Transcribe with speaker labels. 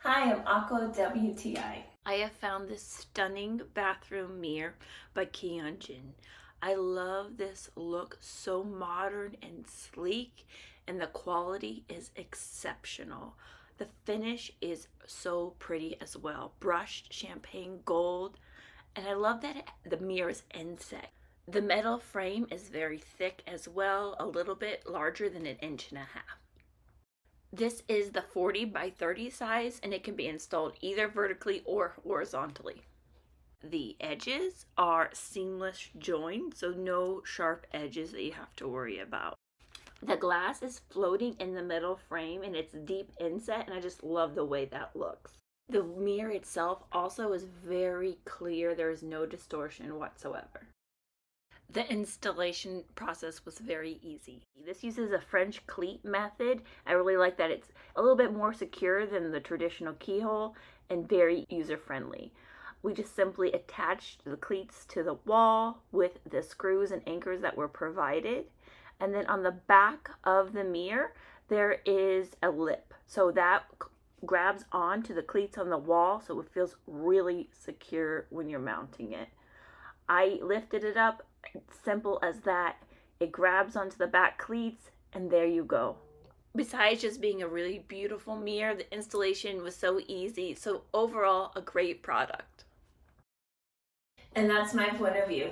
Speaker 1: Hi, I'm Akko WTI.
Speaker 2: I have found this stunning bathroom mirror by Keonjinn. I love this look, so modern and sleek, and the quality is exceptional. The finish is so pretty as well, brushed champagne gold, and I love that the mirror is inset. The metal frame is very thick as well, a little bit larger than 1.5 inches. This is the 40 by 30 size, and it can be installed either vertically or horizontally. The edges are seamless joined, so no sharp edges that you have to worry about. The glass is floating in the metal frame and it's deep inset, and I just love the way that looks. The mirror itself also is very clear. There is no distortion whatsoever. The installation process was very easy. This uses a French cleat method. I really like that it's a little bit more secure than the traditional keyhole and very user-friendly. We just simply attached the cleats to the wall with the screws and anchors that were provided. And then on the back of the mirror, there is a lip. So that grabs onto the cleats on the wall, so it feels really secure when you're mounting it. I lifted it up, simple as that. It grabs onto the back cleats, and there you go. Besides just being a really beautiful mirror, the installation was so easy. So overall, a great product.
Speaker 1: And that's my point of view.